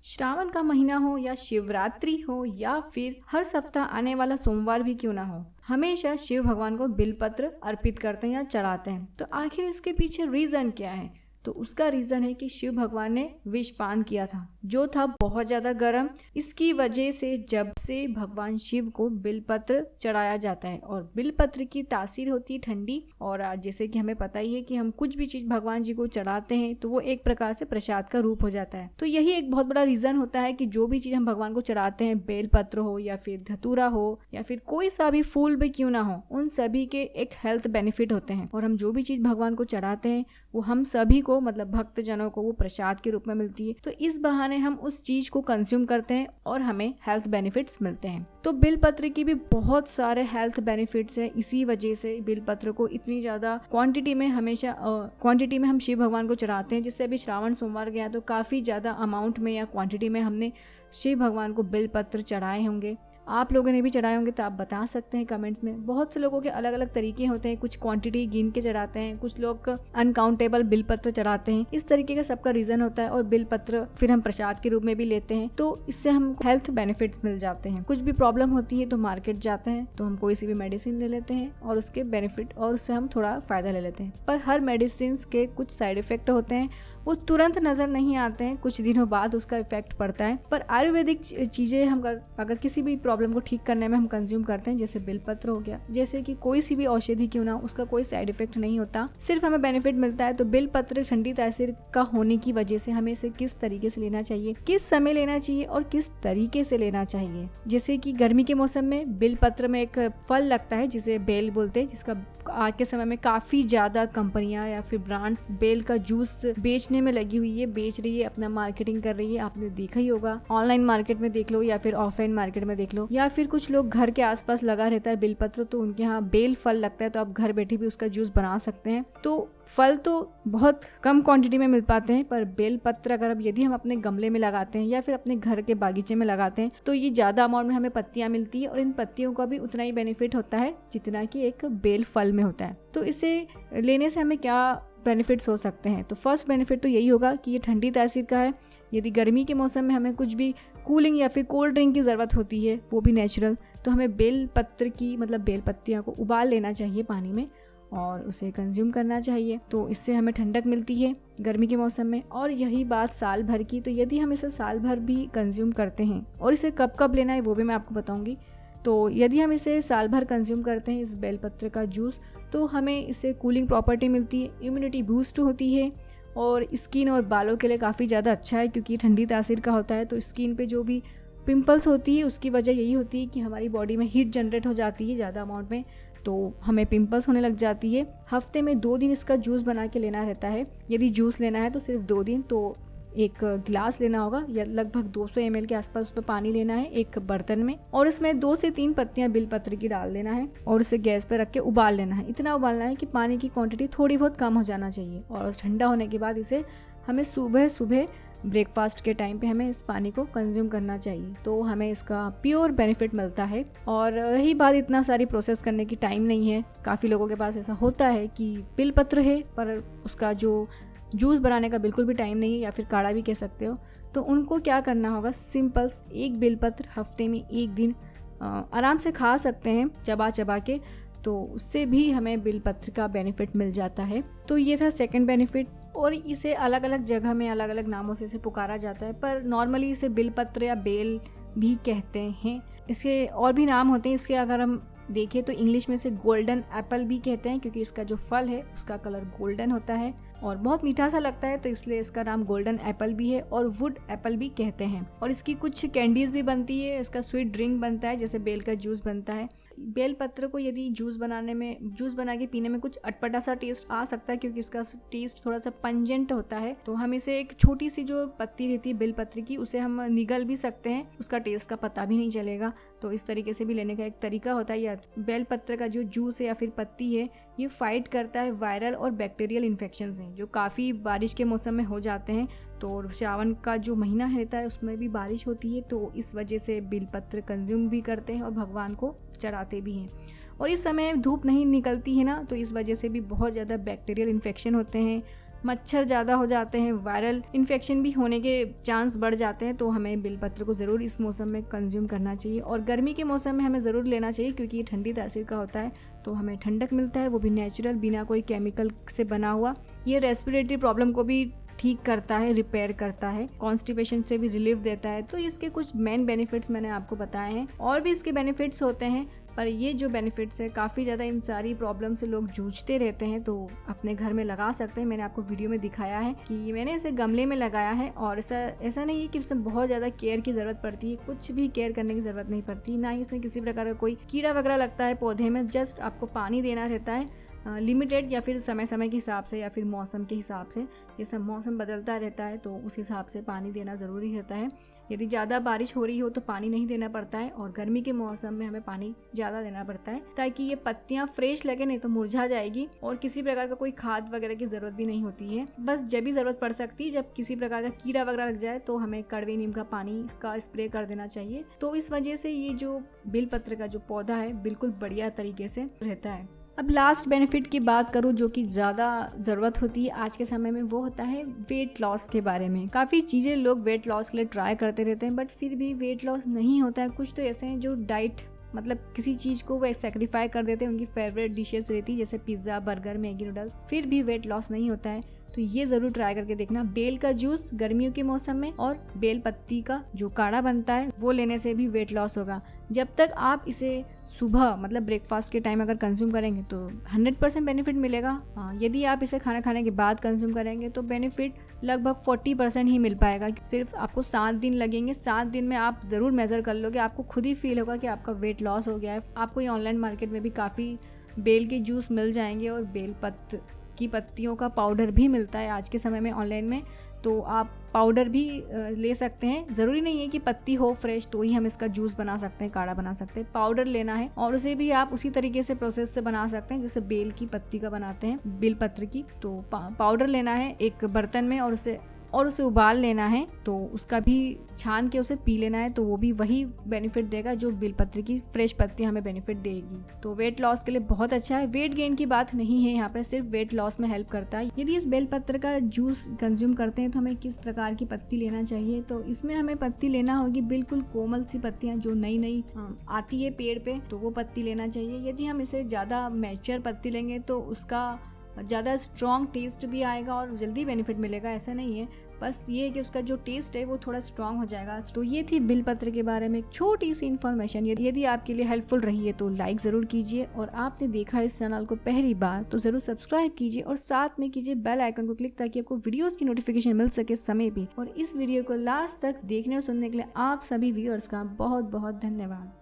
श्रावण का महीना हो या शिवरात्रि हो या फिर हर सप्ताह आने वाला सोमवार भी क्यों ना हो, हमेशा शिव भगवान को बिलपत्र अर्पित करते हैं या चढ़ाते हैं। तो आखिर इसके पीछे रीजन क्या है? तो उसका रीजन है कि शिव भगवान ने विष पान किया था जो था बहुत ज्यादा गर्म। इसकी वजह से जब से भगवान शिव को बिलपत्र चढ़ाया जाता है, और बिलपत्र की तासीर होती है ठंडी। और जैसे कि हमें पता ही है कि हम कुछ भी चीज भगवान जी को चढ़ाते हैं तो वो एक प्रकार से प्रसाद का रूप हो जाता है। तो यही एक बहुत बड़ा रीजन होता है कि जो भी चीज हम भगवान को चढ़ाते हैं, बेलपत्र हो या फिर धतूरा हो या फिर कोई सा भी फूल भी क्यों ना हो, उन सभी के एक हेल्थ बेनिफिट होते हैं। और हम जो भी चीज भगवान को चढ़ाते हैं वो हम सभी को, मतलब भक्त जनों को, वो प्रसाद के रूप में मिलती है। तो इस बहाने हम उस चीज को कंज्यूम करते हैं और हमें हेल्थ बेनिफिट्स मिलते हैं। तो बिलपत्र की भी बहुत सारे हेल्थ बेनिफिट्स है। इसी वजह से बिलपत्र को इतनी ज्यादा क्वांटिटी में हम शिव भगवान को चढ़ाते हैं। जिससे अभी श्रावण सोमवार गया तो काफी ज्यादा अमाउंट में या क्वांटिटी में हमने शिव भगवान को बिलपत्र चढ़ाए होंगे। आप लोगों ने भी चढ़ाए होंगे तो आप बता सकते हैं कमेंट्स में। बहुत से लोगों के अलग अलग तरीके होते हैं, कुछ क्वांटिटी गिन के चढ़ाते हैं, कुछ लोग अनकाउंटेबल बिलपत्र चढ़ाते हैं। इस तरीके का सबका रीजन होता है। और बिलपत्र फिर हम प्रसाद के रूप में भी लेते हैं, तो इससे हमको हेल्थ बेनिफिट्स मिल जाते हैं। कुछ भी प्रॉब्लम होती है तो मार्केट जाते हैं तो हम कोई सी भी मेडिसिन ले लेते हैं और उसके बेनिफिट और उससे हम थोड़ा फायदा ले लेते हैं। पर हर मेडिसिन के कुछ साइड इफेक्ट होते हैं, वो तुरंत नजर नहीं आते हैं, कुछ दिनों बाद उसका इफेक्ट पड़ता है। पर आयुर्वेदिक चीजें हम अगर किसी भी प्रॉब्लम को ठीक करने में हम कंज्यूम करते हैं, जैसे बिलपत्र हो गया, जैसे कि कोई सी भी औषधि क्यों ना, उसका कोई साइड इफेक्ट नहीं होता, सिर्फ हमें बेनिफिट मिलता है। तो बिलपत्र ठंडी तासीर का होने की वजह से हमें इसे किस तरीके से लेना चाहिए, किस समय लेना चाहिए और किस तरीके से लेना चाहिए। जैसे कि गर्मी के मौसम में बिलपत्र में एक फल लगता है जिसे बेल बोलते हैं, जिसका आज के समय में काफी ज्यादा कंपनियां या फिर ब्रांड्स बेल का जूस बेचने में लगी हुई है, बेच रही है, अपना मार्केटिंग कर रही है। आपने देखा ही होगा, ऑनलाइन मार्केट में देख लो या फिर ऑफलाइन मार्केट में देख लो, या फिर कुछ लोग घर के आसपास लगा रहता है बिलपत्र, तो उनके यहाँ बेल फल लगता है, तो आप घर बैठे भी उसका जूस बना सकते हैं। तो फल तो बहुत कम क्वांटिटी में मिल पाते हैं, पर बेल पत्र अगर यदि हम अपने गमले में लगाते हैं या फिर अपने घर के बागीचे में लगाते हैं तो ये ज्यादा अमाउंट में हमें पत्तियां मिलती है, और इन पत्तियों का भी उतना ही बेनिफिट होता है जितना कि एक बेल फल में होता है। तो इसे लेने से हमें क्या बेनिफिट्स हो सकते हैं? तो फर्स्ट बेनिफिट तो यही होगा कि ये ठंडी तासीर का है। यदि गर्मी के मौसम में हमें कुछ भी कूलिंग या फिर कोल्ड ड्रिंक की ज़रूरत होती है, वो भी नेचुरल, तो हमें बेल पत्र की, मतलब बेल पत्तियों को उबाल लेना चाहिए पानी में और उसे कंज्यूम करना चाहिए। तो इससे हमें ठंडक मिलती है गर्मी के मौसम में। और यही बात साल भर की, तो यदि हम इसे साल भर भी कंज्यूम करते हैं, और इसे कब कब लेना है वो भी मैं आपको बताऊंगी। तो यदि हम इसे साल भर कंज्यूम करते हैं इस बेलपत्र का जूस, तो हमें इससे कूलिंग प्रॉपर्टी मिलती है, इम्यूनिटी बूस्ट होती है, और स्किन और बालों के लिए काफ़ी ज़्यादा अच्छा है क्योंकि ठंडी तासीर का होता है। तो स्किन पे जो भी पिंपल्स होती है उसकी वजह यही होती है कि हमारी बॉडी में हीट जनरेट हो जाती है ज़्यादा अमाउंट में, तो हमें पिंपल्स होने लग जाती है। हफ्ते में 2 दिन इसका जूस बना के लेना रहता है। यदि जूस लेना है तो सिर्फ 2 दिन, तो एक गिलास लेना होगा या लगभग 200 ml के आसपास उसमें पानी लेना है एक बर्तन में, और इसमें 2 से 3 पत्तियां बिलपत्र की डाल देना है और इसे गैस पे रख के उबाल लेना है। इतना उबालना है कि पानी की क्वांटिटी थोड़ी बहुत कम हो जाना चाहिए। और ठंडा होने के बाद इसे हमें सुबह सुबह ब्रेकफास्ट के टाइम पे हमें इस पानी को कंज्यूम करना चाहिए, तो हमें इसका प्योर बेनिफिट मिलता है। और रही बात, इतना सारी प्रोसेस करने की टाइम नहीं है। काफ़ी लोगों के पास ऐसा होता है कि बिलपत्र है पर उसका जो जूस बनाने का बिल्कुल भी टाइम नहीं है, या फिर काढ़ा भी कह सकते हो। तो उनको क्या करना होगा, सिंपल एक बिलपत्र हफ्ते में 1 दिन आराम से खा सकते हैं चबा चबा के, तो उससे भी हमें बिलपत्र का बेनिफिट मिल जाता है। तो ये था सेकंड बेनिफिट। और इसे अलग अलग जगह में अलग अलग नामों से इसे पुकारा जाता है, पर नॉर्मली इसे बिलपत्र या बेल भी कहते हैं। इसके और भी नाम होते हैं। इसके अगर हम देखें तो इंग्लिश में से गोल्डन एप्पल भी कहते हैं क्योंकि इसका जो फल है उसका कलर गोल्डन होता है और बहुत मीठा सा लगता है, तो इसलिए इसका नाम गोल्डन एप्पल भी है। और वुड एप्पल भी कहते हैं। और इसकी कुछ कैंडीज भी बनती है, इसका स्वीट ड्रिंक बनता है, जैसे बेल का जूस बनता है। बेल पत्र को यदि जूस बना के पीने में कुछ अटपटा सा टेस्ट आ सकता है क्योंकि इसका टेस्ट थोड़ा सा पंजेंट होता है, तो हम इसे एक छोटी सी जो पत्ती रहती है बेल पत्र की, उसे हम निगल भी सकते हैं, उसका टेस्ट का पता भी नहीं चलेगा। तो इस तरीके से भी लेने का एक तरीका होता है। या बेल पत्र का जो जूस है या फिर पत्ती है, ये फाइट करता है वायरल और बैक्टीरियल इन्फेक्शंस हैं जो काफ़ी बारिश के मौसम में हो जाते हैं। तो श्रावण का जो महीना रहता है उसमें भी बारिश होती है, तो इस वजह से बिलपत्र कंज्यूम भी करते हैं और भगवान को चढ़ाते भी हैं। और इस समय धूप नहीं निकलती है ना, तो इस वजह से भी बहुत ज़्यादा बैक्टीरियल इन्फेक्शन होते हैं, मच्छर ज़्यादा हो जाते हैं, वायरल इन्फेक्शन भी होने के चांस बढ़ जाते हैं। तो हमें बेलपत्र को ज़रूर इस मौसम में कंज्यूम करना चाहिए और गर्मी के मौसम में हमें ज़रूर लेना चाहिए, क्योंकि ये ठंडी तासीर का होता है, तो हमें ठंडक मिलता है, वो भी नेचुरल, बिना कोई केमिकल से बना हुआ। ये रेस्पिरेटरी प्रॉब्लम को भी ठीक करता है, रिपेयर करता है, कॉन्स्टिपेशन से भी रिलीफ देता है। तो इसके कुछ मेन बेनिफिट्स मैंने आपको बताए हैं, और भी इसके बेनिफिट्स होते हैं, पर ये जो बेनिफिट्स है काफ़ी ज़्यादा इन सारी प्रॉब्लम से लोग जूझते रहते हैं, तो अपने घर में लगा सकते हैं। मैंने आपको वीडियो में दिखाया है कि मैंने इसे गमले में लगाया है, और ऐसा नहीं है कि इसमें बहुत ज़्यादा केयर की ज़रूरत पड़ती है, कुछ भी केयर करने की ज़रूरत नहीं पड़ती, ना ही इसमें किसी प्रकार का कोई कीड़ा वगैरह लगता है पौधे में। जस्ट आपको पानी देना रहता है लिमिटेड, या फिर समय समय के हिसाब से, या फिर मौसम के हिसाब से, जैसे मौसम बदलता रहता है तो उस हिसाब से पानी देना ज़रूरी रहता है। यदि ज़्यादा बारिश हो रही हो तो पानी नहीं देना पड़ता है, और गर्मी के मौसम में हमें पानी ज़्यादा देना पड़ता है, ताकि ये पत्तियाँ फ्रेश लगे, नहीं तो मुरझा जाएगी। और किसी प्रकार का कोई खाद वगैरह की ज़रूरत भी नहीं होती है, बस जब भी ज़रूरत पड़ सकती है, जब किसी प्रकार का कीड़ा वगैरह लग जाए तो हमें कड़वे नीम का पानी का स्प्रे कर देना चाहिए। तो इस वजह से ये जो बेलपत्र का जो पौधा है बिल्कुल बढ़िया तरीके से रहता है। अब लास्ट बेनिफिट की बात करूँ, जो कि ज़्यादा ज़रूरत होती है आज के समय में, वो होता है वेट लॉस के बारे में। काफ़ी चीज़ें लोग वेट लॉस के लिए ट्राई करते रहते हैं, बट फिर भी वेट लॉस नहीं होता है। कुछ तो ऐसे हैं जो डाइट मतलब किसी चीज़ को वो सेक्रीफाई कर देते हैं, उनकी फेवरेट डिशेस रहती है जैसे पिज़्ज़ा, बर्गर, मैगी, नूडल्स, फिर भी वेट लॉस नहीं होता है। तो ये ज़रूर ट्राई करके देखना। बेल का जूस गर्मियों के मौसम में और बेल पत्ती का जो काढ़ा बनता है वो लेने से भी वेट लॉस होगा। जब तक आप इसे सुबह मतलब ब्रेकफास्ट के टाइम अगर कंज्यूम करेंगे तो 100% बेनिफिट मिलेगा। यदि आप इसे खाना खाने के बाद कंज्यूम करेंगे तो बेनिफिट लगभग 40% ही मिल पाएगा। सिर्फ आपको 7 दिन लगेंगे, 7 दिन में आप ज़रूर मेज़र कर लोगे, आपको खुद ही फील होगा कि आपका वेट लॉस हो गया है। आपको ये ऑनलाइन मार्केट में भी काफ़ी बेल के जूस मिल जाएंगे, और बेल की पत्तियों का पाउडर भी मिलता है आज के समय में ऑनलाइन में, तो आप पाउडर भी ले सकते हैं। ज़रूरी नहीं है कि पत्ती हो फ्रेश तो ही हम इसका जूस बना सकते हैं, काढ़ा बना सकते हैं। पाउडर लेना है और उसे भी आप उसी तरीके से प्रोसेस से बना सकते हैं जैसे बेल की पत्ती का बनाते हैं, बेल पत्र की। तो पाउडर लेना है एक बर्तन में और उसे उबाल लेना है, तो उसका भी छान के उसे पी लेना है, तो वो भी वही बेनिफिट देगा जो बेलपत्र की फ्रेश पत्ती हमें बेनिफिट देगी। तो वेट लॉस के लिए बहुत अच्छा है। वेट गेन की बात नहीं है यहाँ पे, सिर्फ वेट लॉस में हेल्प करता है। यदि इस बेलपत्र का जूस कंज्यूम करते हैं तो हमें किस प्रकार की पत्ती लेना चाहिए, तो इसमें हमें पत्ती लेना होगी बिल्कुल कोमल सी पत्तियाँ जो नई आती है पेड़ पे, तो वो पत्ती लेना चाहिए। यदि हम इसे ज़्यादा मैच्योर पत्ती लेंगे तो उसका ज़्यादा स्ट्रॉन्ग टेस्ट भी आएगा और जल्दी बेनिफिट मिलेगा, ऐसा नहीं है। बस ये है कि उसका जो टेस्ट है वो थोड़ा स्ट्रॉन्ग हो जाएगा। तो ये थी बेलपत्र के बारे में एक छोटी सी इन्फॉर्मेशन। यदि आपके लिए हेल्पफुल रही है तो लाइक ज़रूर कीजिए, और आपने देखा इस चैनल को पहली बार तो ज़रूर सब्सक्राइब कीजिए और साथ में कीजिए बेल आइकन को क्लिक, ताकि आपको वीडियोस की नोटिफिकेशन मिल सके समय भी। और इस वीडियो को लास्ट तक देखने और सुनने के लिए आप सभी व्यूअर्स का बहुत बहुत धन्यवाद।